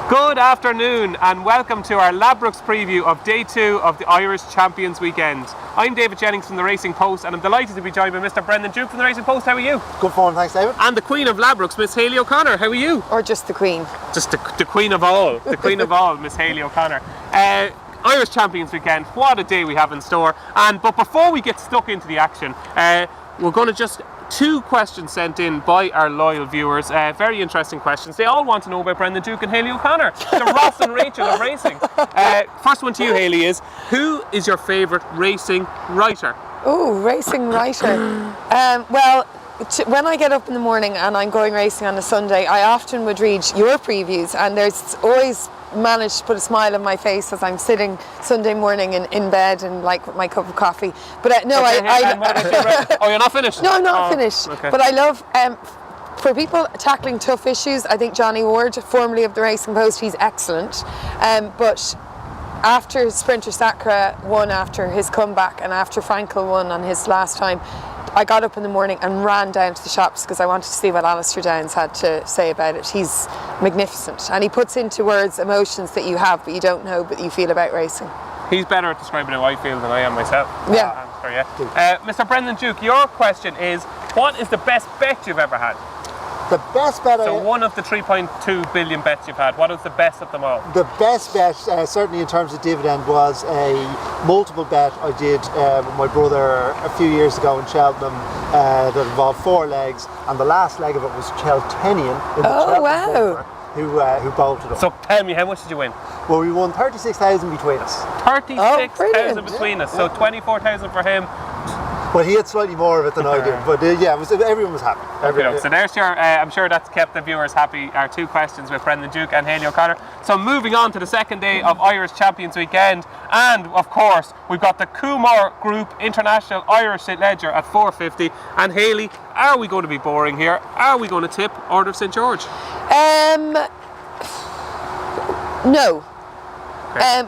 Good afternoon and welcome to our Ladbrokes preview of Day 2 of the Irish Champions Weekend. I'm David Jennings from the Racing Post and I'm delighted to be joined by Mr. Brendan Duke from the Racing Post. How are you? Good form, thanks David. And the Queen of Ladbrokes, Miss Hayley O'Connor. How are you? Or just the Queen? Just the Queen of all. The Queen of all, Miss Hayley O'Connor. Irish Champions Weekend, what a day we have in store. But before we get stuck into the action, we're going to just... Two questions sent in by our loyal viewers, very interesting questions. They all want to know about Brendan Duke and Hayley O'Connor, the Ross and Rachel of racing. First one to you, Hayley, is who is your favourite racing writer? Oh, racing writer. When I get up in the morning and I'm going racing on a Sunday, I often would read your previews, and there's always managed to put a smile on my face as I'm sitting Sunday morning in bed and like with my cup of coffee. But no, Oh, you're not finished? No, I'm not finished. Okay. But I love for people tackling tough issues. I think Johnny Ward, formerly of the Racing Post, he's excellent. But after Sprinter Sacra won after his comeback and after Frankel won on his last time, I got up in the morning and ran down to the shops because I wanted to see what Alistair Downs had to say about it. He's magnificent and he puts into words emotions that you have but you don't know but you feel about racing. He's better at describing how I feel than I am myself. Yeah. Mr. Brendan Duke, your question is, what is the best bet you've ever had? The best bet So one of the 3.2 billion bets you've had, what is the best of them all? The best bet, certainly in terms of dividend, was a multiple bet I did with my brother a few years ago in Cheltenham that involved 4 legs, and the last leg of it was Cheltenian in the Cheltenham bumper, who bolted up. So tell me, how much did you win? Well, we won 36,000 between us. 36,000 between us, so 24,000 for him. But he had slightly more of it than I did. But everyone was happy. Okay, so there's your, I'm sure that's kept the viewers happy, our two questions with Brendan Duke and Hayley O'Connor. So moving on to the second day of Irish Champions Weekend, and of course we've got the Kumar Group International Irish St Ledger at 4:50. And Hayley, are we going to be boring here? Are we going to tip Order of St George? No.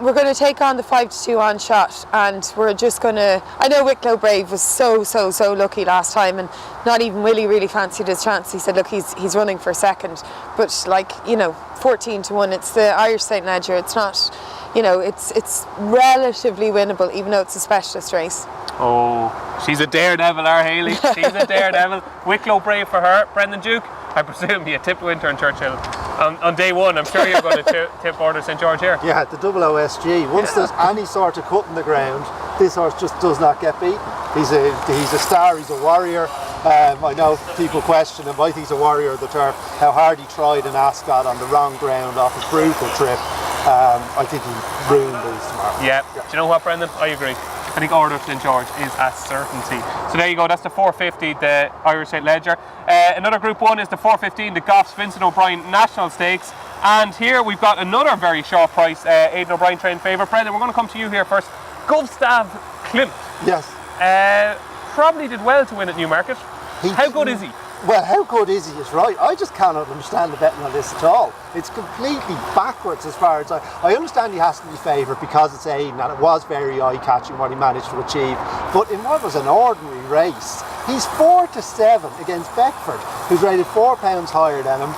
We're going to take on the 5-2 on shot, and we're just going to... I know Wicklow Brave was so lucky last time, and not even Willie really fancied his chance. He said, look, he's running for second, but 14-1, it's the Irish St Ledger. It's not, it's relatively winnable, even though it's a specialist race. Oh, she's a daredevil, our Hayley. She's a daredevil. Wicklow Brave for her. Brendan Duke, I presume you tipped Winter and Churchill on day one. I'm sure you're going to tip Order St George here. Yeah, the double OSG. Once there's any sort of cut in the ground, this horse just does not get beat. He's a star, he's a warrior. I know people question him. I think he's a warrior of the turf. How hard he tried in Ascot on the wrong ground off a brutal trip. I think he ruined these tomorrow. Yeah. Do you know what, Brendan? I agree. I think Order of St George is a certainty. So there you go, that's the 4:50, the Irish St Ledger. Another Group 1 is the 4:15, the Goffs Vincent O'Brien National Stakes. And here we've got another very short price, Aidan O'Brien trained favourite. Brendan, we're going to come to you here first. Gustav Klimt. Yes. Probably did well to win at Newmarket. How good is he? Well, how good is he is right. I just cannot understand the betting on this at all. It's completely backwards as far as I understand he has to be favoured because it's Aidan and it was very eye-catching what he managed to achieve. But in what was an ordinary race, he's 4-7 against Beckford, who's rated £4 higher than him.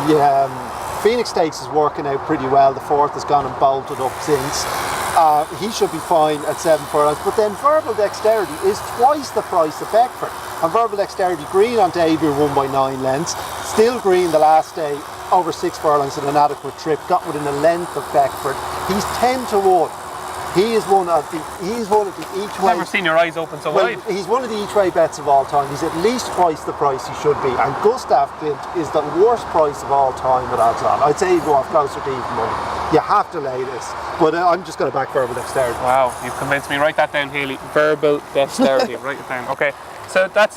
The Phoenix Stakes is working out pretty well. The 4th has gone and bolted up since. He should be fine at 7 furlongs, but then Verbal Dexterity is twice the price of Beckford. And Verbal Dexterity, green on debut, won by 9 lengths. Still green the last day, over 6 furlongs and an adequate trip, got within a length of Beckford. He's 10-1. He is one of the each way. I've never seen your eyes open so wide. He's one of the each way bets of all time. He's at least twice the price he should be. And Gustav Klimt is the worst price of all time with odds on. I'd say he'd go off closer to even money. You have to lay this. But I'm just going to back Verbal Dexterity. Wow, you've convinced me. Write that down, Hayley. Verbal Dexterity. Write it down. Okay. So that's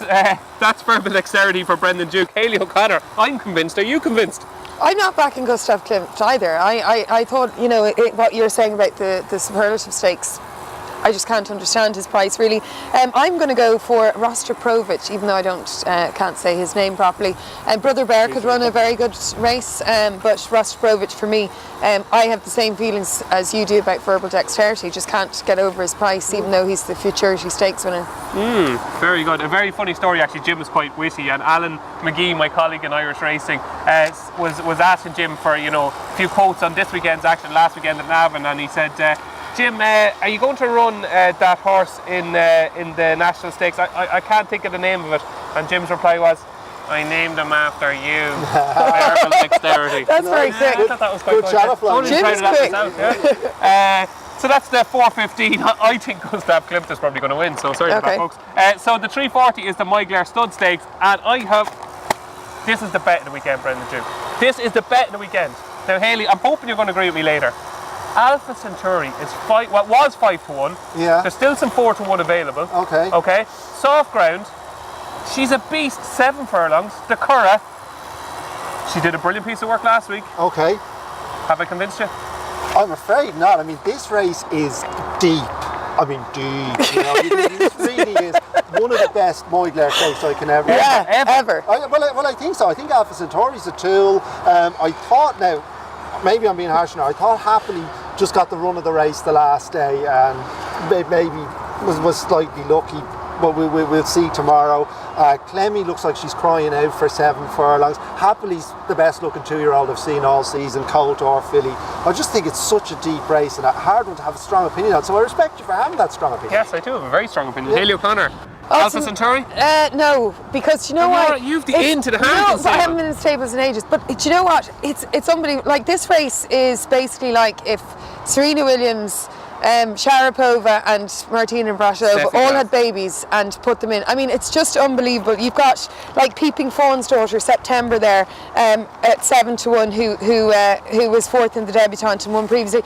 Verbal Dexterity for Brendan Duke. Hayley O'Connor, I'm convinced. Are you convinced? I'm not backing Gustav Klimt either. I thought, what you're saying about the superlative stakes, I just can't understand his price really. I'm going to go for Rostropovich, even though I can't say his name properly. Brother Bear could run a very good race, but Rostropovich for me, I have the same feelings as you do about Verbal Dexterity. Just can't get over his price, even though he's the Futurity Stakes winner. Very good. A very funny story actually. Jim was quite witty, and Alan McGee, my colleague in Irish Racing, was asking Jim for a few quotes on this weekend's action last weekend at Navan, and he said, Jim, are you going to run that horse in the National Stakes? I can't think of the name of it. And Jim's reply was, I named him after you. Verbal Dexterity. That's very quick. I thought that was quite good. Jim's quick. So that's the 4:15. I think Gustav Klimt is probably going to win. So sorry about that, folks. So the 3:40 is the Moigler Stud Stakes, and this is the bet of the weekend, Brendan Duke. This is the bet of the weekend. Now, Hayley, I'm hoping you're going to agree with me later. Alpha Centauri is was 5-1. Yeah. There's still some 4-1 available. Okay. Okay. Soft ground. She's a beast. 7 furlongs. The Curragh. She did a brilliant piece of work last week. Okay. Have I convinced you? I'm afraid not. I mean, this race is deep. I mean, deep. It really is one of the best Moigler stakes I can ever. Yeah, ever. Well, I think so. I think Alpha Centauri's a tool. I thought now, maybe I'm being harsh now. I thought Happily just got the run of the race the last day and maybe was slightly lucky. But we'll see tomorrow. Clemmy looks like she's crying out for 7 furlongs. Happily the best looking 2-year-old I've seen all season, colt or filly. I just think it's such a deep race and a hard one to have a strong opinion on. So I respect you for having that strong opinion. Yes, I do have a very strong opinion. Hayley O'Connor. Alpha Centauri? No, because you know what? You've the in to the hand. No, I haven't been in stables in ages. But do you know what? It's unbelievable. Like, this race is basically like if Serena Williams, Sharapova and Martina Navratilova all had babies and put them in. I mean, it's just unbelievable. You've got like Peeping Fawn's daughter, September, there at 7-1, who was 4th in the debutante and won previously.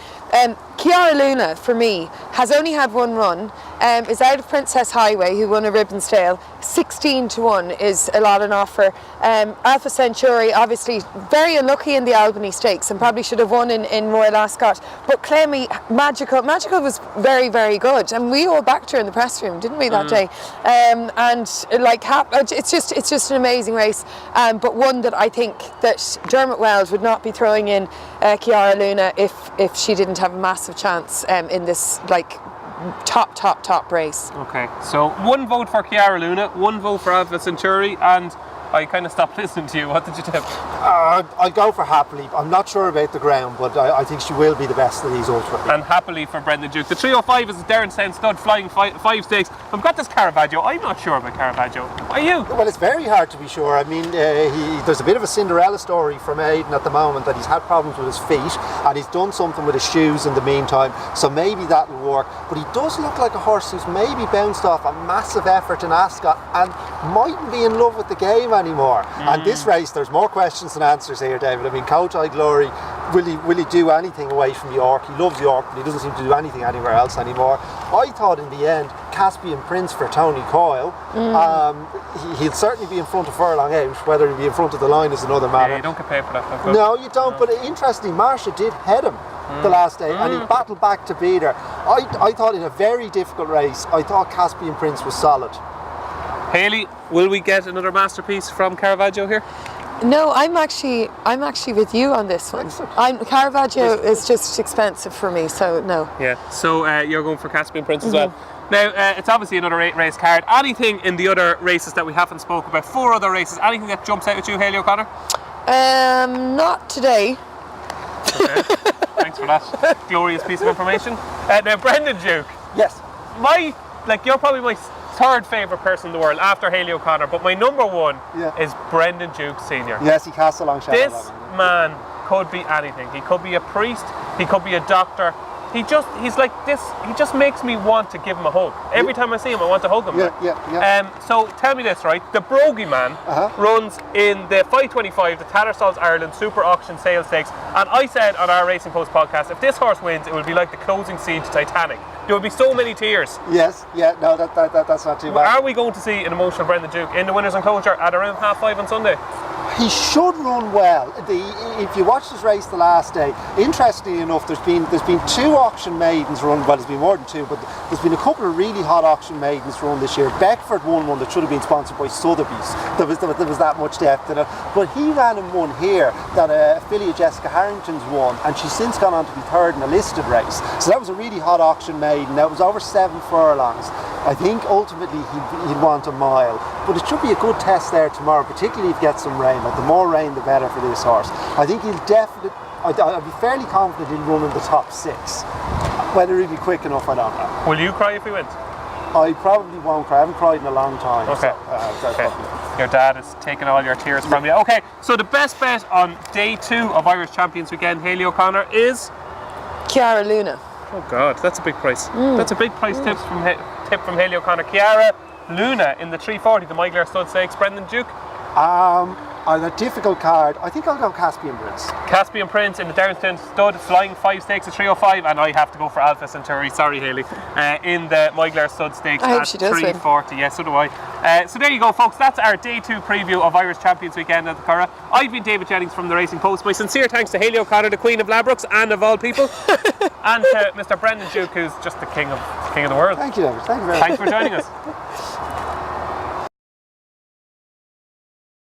Chiara Luna, for me, has only had one run. Is out of Princess Highway, who won a Ribbonsdale. 16-1 is a lot on offer. Alpha Centauri, obviously very unlucky in the Albany Stakes and probably should have won in Royal Ascot. But Clemmy, Magical was very, very good, and we all backed her in the press room, didn't we, that day? And like, it's just an amazing race, but one that I think that Dermot Wells would not be throwing in Chiara Luna if she didn't have a massive chance in this like top race. Okay, so 1 vote for Chiara Luna, 1 vote for Alpha Centauri, and I kind of stopped listening to you. What did you tip? I'll go for Happily. I'm not sure about the ground, but I think she will be the best of these ultimately. And Happily for Brendan Duke. The 305 is a Darren Sen stud flying 5 stakes. I've got this Caravaggio. I'm not sure about Caravaggio. Are you? Well, it's very hard to be sure. I mean, there's a bit of a Cinderella story from Aidan at the moment, that he's had problems with his feet and he's done something with his shoes in the meantime, so maybe that will work. But he does look like a horse who's maybe bounced off a massive effort in Ascot and mightn't be in love with the game anymore. And this race, there's more questions than answers here, David. I mean, Coach Eye Glory, will he do anything away from York? He loves York, but he doesn't seem to do anything anywhere else anymore. I thought in the end, Caspian Prince for Tony Coyle. He'll certainly be in front of Furlong Out. Whether he'll be in front of the line is another matter. Yeah, you don't get paid for that. No, you don't. No. But interestingly, Marsha did head him the last day, and he battled back to beat her. I thought in a very difficult race, I thought Caspian Prince was solid. Hayley, will we get another masterpiece from Caravaggio here? No, I'm actually with you on this one. Caravaggio is just expensive for me, so no. Yeah, so you're going for Caspian Prince as well. Now, it's obviously another race card. Anything in the other races that we haven't spoke about? 4 other races. Anything that jumps out at you, Hayley O'Connor? Not today. Okay. Thanks for that glorious piece of information. Now, Brendan Duke. Yes. You're probably my 3rd favourite person in the world after Hayley O'Connor, but my number 1 is Brendan Duke Senior. Yes, he casts a long shot. This man could be anything. He could be a priest, he could be a doctor. He's like this. He just makes me want to give him a hug. Every time I see him, I want to hug him. So tell me this, right? The Brogy Man runs in the 525, the Tattersalls Ireland Super Auction Sale Stakes, and I said on our Racing Post podcast, if this horse wins, it will be like the closing scene to Titanic. There will be so many tears. Yes, no, that's not too bad. Are we going to see an emotional Brendan Duke in the Winners' Enclosure at around 5:30 on Sunday? He should run well. If you watch this race the last day, interestingly enough, there's been 2 auction maidens run. Well, there's been more than 2, but there's been a couple of really hot auction maidens run this year. Beckford won one that should have been sponsored by Sotheby's. There was that much depth in it. But he ran in one here that affiliate Jessica Harrington's won, and she's since gone on to be 3rd in a listed race. So that was a really hot auction maiden. That was over 7 furlongs. I think ultimately he'd want a mile, but it should be a good test there tomorrow, particularly if he gets some rain. Like, the more rain, the better for this horse. I think he'll definitely. I'd be fairly confident in running the top 6. Whether he'll be quick enough, I don't know. Will you cry if he wins? I probably won't cry. I haven't cried in a long time. Okay. So, okay. Your dad is taking all your tears from you. Okay, so the best bet on day 2 of Irish Champions Weekend, Hayley O'Connor, is Chiara Luna. Oh God, that's a big price. That's a big price tip from Hayley O'Connor. Chiara Luna in the 340, the Migler Stud Stakes. Brendan Duke. On a difficult card, I think I'll go Caspian Prince. Caspian Prince in the Downstown Stud, flying 5 stakes at 305, and I have to go for Alpha Centauri. Sorry, Hayley. In the Migler Stud Stakes I hope at she does 340. Yes, so do I. So there you go, folks. That's our day 2 preview of Irish Champions Weekend at the Curragh. I've been David Jennings from the Racing Post. My sincere thanks to Hayley O'Connor, the Queen of Ladbrokes, and of all people, and to Mr. Brendan Duke, who's just the king of the world. Thank you, David. Thank you very much. Thanks for joining us.